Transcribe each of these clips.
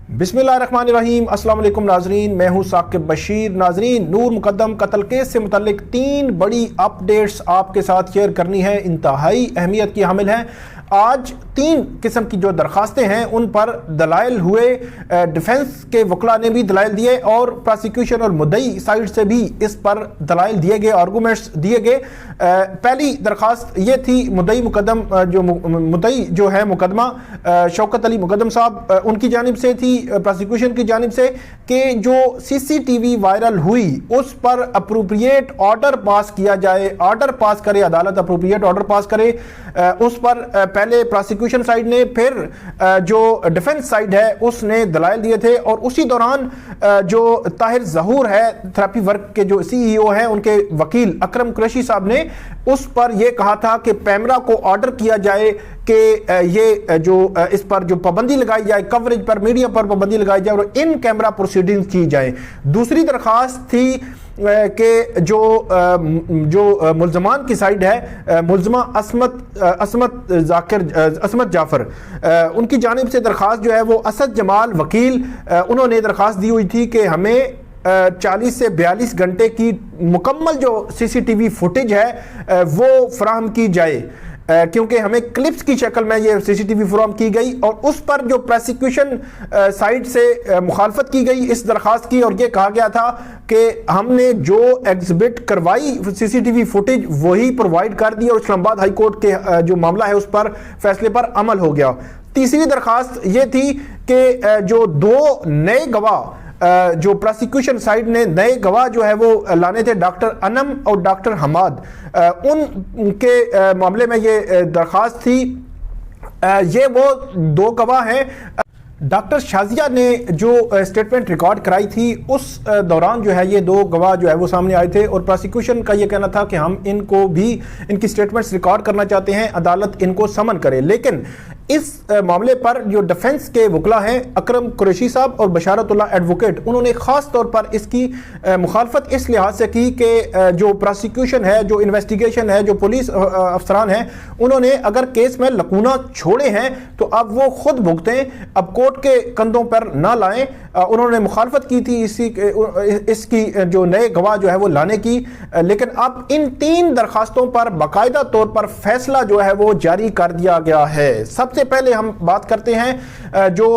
बिस्मिल्लाहिर्रहमानिर्रहीम। अस्सलाम वालेकुम नाजरीन, मैं हूं साकिब बशीर। नाजरीन, नूर मुकद्दम कत्ल केस से मुतल्लिक 3 बड़ी अपडेट्स आपके साथ शेयर करनी है, इंतहाई अहमियत की हामिल हैं। आज 3 किस्म की जो दरखास्तें हैं उन पर दलाइल हुए, डिफेंस के वकला ने भी दलाइल दिए और प्रोसिक्यूशन और मुद्दई साइड से भी इस पर दलाइल दिए गए, आर्गूमेंट्स दिए गए। पहली दरखास्त ये थी, मुद्दई जो है मुकदमा शौकत अली मुकद्दम साहब, उनकी जानिब से थी, प्रोसिक्यूशन की जानिब से, कि जो CCTV वायरल हुई उस पर अप्रोप्रिएट ऑर्डर पास किया जाए, ऑर्डर पास करे अदालत, अप्रोप्रिएट ऑर्डर पास करे। उस पर पहले प्रोसिक्यूशन साइड ने, फिर जो डिफेंस साइड है उसने दलाइल दिए थे। और उसी दौरान जो ताहिर ज़हूर है, थेरेपी वर्क के जो CEO हैं, उनके वकील अकरम कुरैशी साहब ने उस पर यह कहा था कि पैमरा को ऑर्डर किया जाए कि ये जो इस पर जो पाबंदी लगाई जाए, कवरेज पर, मीडिया पर पाबंदी लगाई जाए और इन कैमरा प्रोसीडिंग्स की जाए। दूसरी दरखास्त थी कि जो मुल्ज़मान की साइड है, मुल्ज़मा असमत जाफ़र, उनकी जानिब से दरख्वास्त जो है वो असद जमाल वकील, उन्होंने दरख्वास्त दी हुई थी कि हमें 40 से 42 घंटे की मुकम्मल जो CCTV फुटेज है वो फराहम की जाए, क्योंकि हमें क्लिप्स की शक्ल में ये CCTV फराहम की गई। और उस पर जो प्रोसिक्यूशन साइड से मुखालफत की गई इस दरख्वास्त की, और ये कहा गया था कि हमने जो एग्जिबिट करवाई CCTV फुटेज वही प्रोवाइड कर दी और इस्लामाबाद हाई कोर्ट के जो मामला है उस पर फैसले पर अमल हो गया। तीसरी दरख्वास्त ये थी कि जो 2 नए गवाह जो प्रोसिक्यूशन साइड ने नए गवाह जो है वो लाने थे, डॉक्टर अनम और डॉक्टर हमाद, उनके मामले में ये दरख्वास्त थी। ये वो 2 गवाह हैं। डॉक्टर शाजिया ने जो स्टेटमेंट रिकॉर्ड कराई थी उस दौरान जो है ये 2 गवाह जो है वो सामने आए थे और प्रोसिक्यूशन का ये कहना था कि हम इनको भी इनकी स्टेटमेंट्स रिकॉर्ड करना चाहते हैं, अदालत इनको समन करे। लेकिन इस मामले पर जो डिफेंस के वकला हैं अकरम कुरैशी साहब और बशारतुल्लाह एडवोकेट, उन्होंने ख़ास तौर पर इसकी मुखालफत इस लिहाज से की कि जो प्रोसिक्यूशन है, जो इन्वेस्टिगेशन है, जो पुलिस अफसरान हैं, उन्होंने अगर केस में लकूना छोड़े हैं तो अब वो खुद भुगतें, अब कोर्ट के कंधों पर ना लाएं। उन्होंने मुखालफत की थी इसकी जो नए गवाह जो है वो लाने की। लेकिन अब इन 3 दरखास्तों पर बाकायदा तौर पर फैसला जो है वो जारी कर दिया गया है। सबसे पहले हम बात करते हैं जो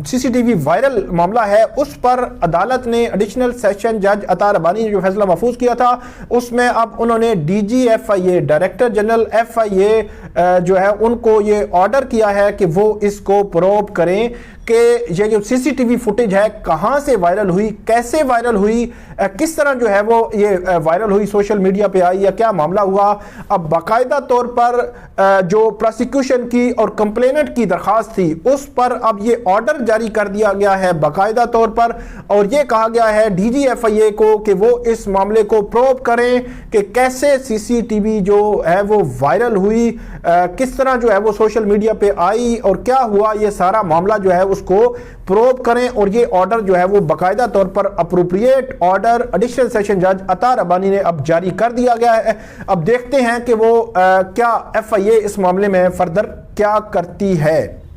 CCTV वायरल मामला है, उस पर अदालत ने, एडिशनल सेशन जज अता रबानी ने जो फैसला महफूज किया था उसमें अब उन्होंने DG FIA, director general FIA जो है उनको ये ऑर्डर किया है कि वो इसको प्रोब करें कि ये जो CCTV फुटेज है कहां से वायरल हुई, कैसे वायरल हुई, किस तरह जो है वो ये वायरल हुई, सोशल मीडिया पे आई या क्या मामला हुआ। अब बाकायदा तौर पर जो प्रोसिक्यूशन की और कंप्लेनेंट की दरखास्त थी उस पर अब ये ऑर्डर जारी कर दिया गया है बाकायदा तौर पर, और ये कहा गया है DG FIA को कि वो इस मामले को प्रोब करें कि कैसे CCTV जो है वो वायरल हुई, किस तरह जो है वो सोशल मीडिया पे आई और क्या हुआ, ये सारा मामला जो है उसको प्रोब करें। और ये ऑर्डर जो है वो बाकायदा तौर पर अप्रोप्रिएट ऑर्डर एडिशनल सेशन जज अता रबानी ने अब जारी कर दिया गया है। अब देखते हैं कि वो क्या FIA इस मामले में फर्दर क्या करती है।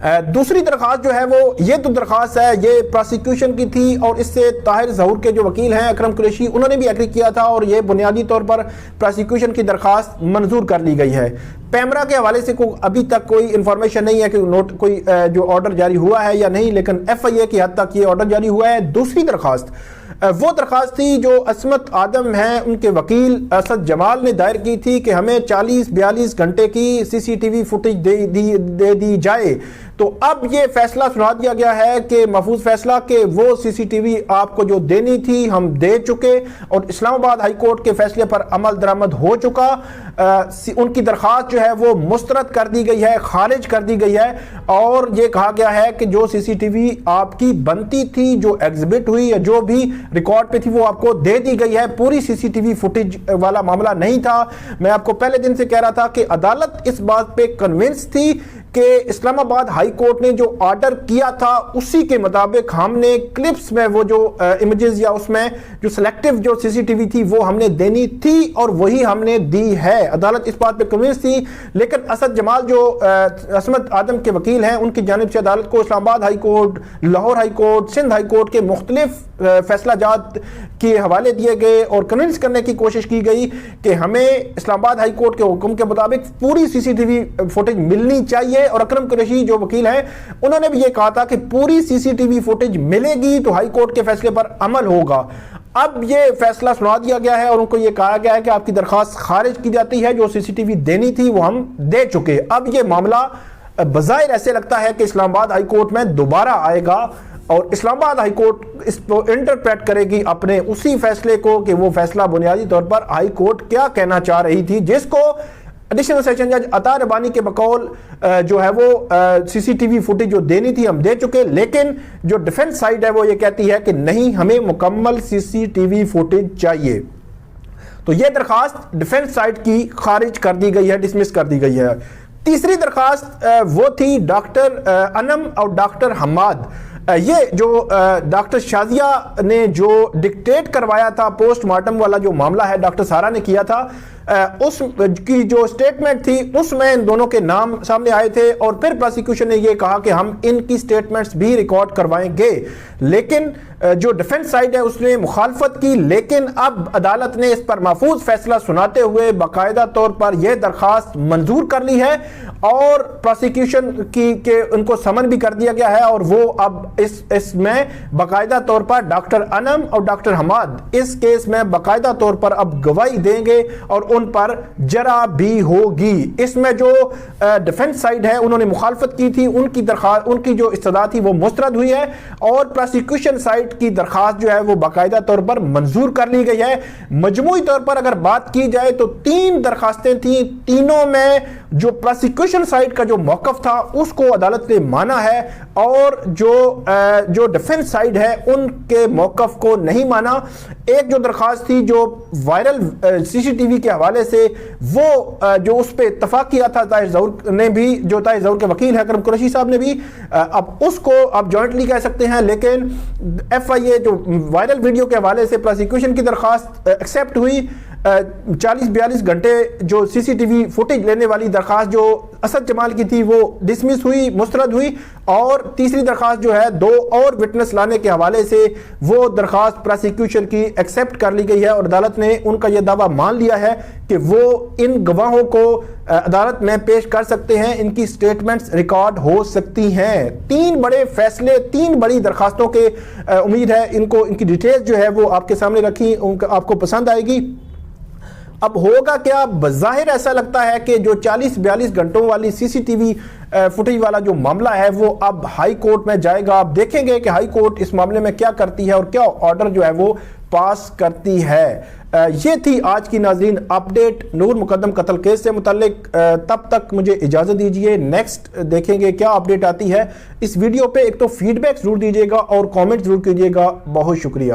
दूसरी दरखास्त जो है वो, ये तो दरखास्त है ये प्रोसिक्यूशन की थी और इससे ताहिर ज़हूर के जो वकील हैं अकरम कुरैशी, उन्होंने भी एग्री किया था और ये बुनियादी तौर पर प्रोसिक्यूशन की दरखास्त मंजूर कर ली गई है। पैमरा के हवाले से अभी तक कोई इंफॉर्मेशन नहीं है कि कोई जो ऑर्डर जारी हुआ है या नहीं, लेकिन FIA की हद तक ये ऑर्डर जारी हुआ है। दूसरी दरखास्त वो दरखास्त थी जो असमत आदम हैं, उनके वकील असद जमाल ने दायर की थी कि हमें 40-42 घंटे की CCTV फुटेज दे दी जाए। तो अब ये फैसला सुना दिया गया है कि महफूज फैसला कि वो CCTV आपको जो देनी थी हम दे चुके और इस्लामाबाद हाई कोर्ट के फैसले पर अमल दरामद हो चुका। उनकी दरखास्त जो है वो मुस्तरद कर दी गई है, खारिज कर दी गई है और ये कहा गया है कि जो CCTV आपकी बनती थी, जो एग्जिबिट हुई या जो भी रिकॉर्ड पे थी वो आपको दे दी गई है। पूरी CCTV फुटेज वाला मामला नहीं था। मैं आपको पहले दिन से कह रहा था कि अदालत इस बात पे कन्विंस थी کہ اسلام آباد ہائی کورٹ نے جو آرڈر کیا تھا اسی کے مطابق ہم نے کلپس میں وہ جو امیجز یا اس میں جو سلیکٹیو جو سی سی ٹی وی تھی وہ ہم نے دینی تھی اور وہی ہم نے دی ہے. عدالت اس بات پہ کنوینس تھی, لیکن اسد جمال جو عصمت آدم کے وکیل ہیں ان کی جانب سے عدالت کو اسلام آباد high court, Lahore high court, Sindh high court کے مختلف فیصلہ جات کے حوالے دیے گئے اور کنوینس کرنے کی کوشش کی گئی کہ ہمیں اسلام آباد ہائی کورٹ کے حکم کے مطابق پوری سی سی ٹی وی فوٹیج ملنی چاہیے. اور اکرم قریشی جو وکیل ہیں انہوں نے بھی یہ کہا تھا کہ پوری سی سی ٹی وی فوٹیج ملے گی تو ہائی کورٹ کے فیصلے پر عمل ہوگا. اب یہ فیصلہ سنا دیا گیا ہے اور ان کو یہ کہا گیا ہے کہ آپ کی درخواست خارج کی جاتی ہے, جو سی سی ٹی وی دینی تھی وہ ہم دے چکے. اب یہ معاملہ بظاہر ایسے لگتا ہے کہ اسلام آباد ہائی کورٹ میں دوبارہ آئے گا اور اسلام آباد ہائی کورٹ اس کو انٹرپریٹ کرے گی اپنے اسی فیصلے کو کہ وہ فیصلہ بنیادی طور پر ہائی کورٹ کیا کہنا چاہ رہی تھی, جس کو ایڈیشنل سیشن جج عطا ربانی کے بقول جو ہے وہ سی سی ٹی وی فوٹیج جو دینی تھی ہم دے چکے, لیکن جو ڈیفنس سائیڈ ہے وہ یہ کہتی ہے کہ نہیں ہمیں مکمل سی سی ٹی وی فوٹیج چاہیے. تو یہ درخواست ڈیفنس سائیڈ کی خارج کر دی گئی ہے, ڈسمس کر دی گئی ہے. تیسری درخواست وہ تھی ڈاکٹر انم اور ڈاکٹر حماد. یہ جو ڈاکٹر شازیہ نے جو ڈکٹیٹ کروایا تھا پوسٹ مارٹم والا جو معاملہ ہے ڈاکٹر سارا نے کیا تھا, اس کی جو سٹیٹمنٹ تھی اس میں ان دونوں کے نام سامنے آئے تھے اور پھر پروسیکیوشن نے یہ کہا کہ ہم ان کی سٹیٹمنٹس بھی ریکارڈ کروائیں گے, لیکن جو ڈیفنس سائیڈ ہے اس نے مخالفت کی. لیکن اب عدالت نے اس پر محفوظ فیصلہ سناتے ہوئے باقاعدہ طور پر یہ درخواست منظور کر لی ہے اور پروسیکیوشن کی کہ ان کو سمن بھی کر دیا گیا ہے اور وہ اب اس میں باقاعدہ طور پر ڈاکٹر انم اور ڈاکٹر حماد اس کیس میں باقاعدہ طور پر اب گواہی دیں گے اور ان پر جرا بھی ہوگی. اس میں جو ڈیفنس سائیڈ ہے انہوں نے مخالفت کی تھی, ان کی درخواست ان کی جو استدعا تھی وہ مسترد ہوئی ہے اور پروسیکیوشن سائیڈ کی درخواست جو ہے وہ باقاعدہ طور پر منظور کر لی گئی ہے. مجموعی طور پر اگر بات کی جائے تو 3 درخواستیں تھیں, تینوں میں جو پروسیکیوشن سائیڈ کا جو موقف تھا اس کو عدالت نے مانا ہے اور جو ڈیفنس سائیڈ ہے ان کے موقف کو نہیں مانا. ایک جو درخواست تھی جو وائرل سی سی ٹی وی کے حوالے سے وہ جو اس پہ اتفاق کیا تھا طاہر ظہور نے بھی, جو طاہر ظہور کے وکیل ہے اکرم قریشی صاحب نے بھی, اب اس کو آپ جوائنٹلی کہہ سکتے ہیں, لیکن ایف آئی اے جو وائرل ویڈیو کے حوالے سے پروسیکیوشن کی درخواست ایکسیپٹ ہوئی. 40-42 گھنٹے جو سی سی ٹی وی فوٹیج لینے والی درخواست جو اسد جمال کی تھی وہ ڈسمس ہوئی, مسترد ہوئی. اور تیسری درخواست جو ہے 2 اور وٹنس لانے کے حوالے سے وہ درخواست پروسیکیوشن کی ایکسیپٹ کر لی گئی ہے اور عدالت نے ان کا یہ دعویٰ مان لیا ہے کہ وہ ان گواہوں کو عدالت میں پیش کر سکتے ہیں, ان کی سٹیٹمنٹس ریکارڈ ہو سکتی ہیں. 3 بڑے فیصلے, 3 بڑی درخواستوں کے امید ہے ان کی ڈیٹیلز جو ہے وہ آپ کے سامنے رکھی, آپ کو پسند آئے گی. اب ہوگا کیا؟ بظاہر ایسا لگتا ہے کہ جو 40-42 گھنٹوں والی سی سی ٹی وی فوٹیج والا جو معاملہ ہے وہ اب ہائی کورٹ میں جائے گا. آپ دیکھیں گے کہ ہائی کورٹ اس معاملے میں کیا کرتی ہے اور کیا آرڈر جو ہے وہ پاس کرتی ہے. یہ تھی آج کی ناظرین اپڈیٹ نور مقدم قتل کیس سے متعلق. تب تک مجھے اجازت دیجیے, نیکسٹ دیکھیں گے کیا اپڈیٹ آتی ہے. اس ویڈیو پہ ایک تو فیڈ بیک ضرور دیجیے گا اور کامنٹ ضرور کیجیے گا. بہت شکریہ.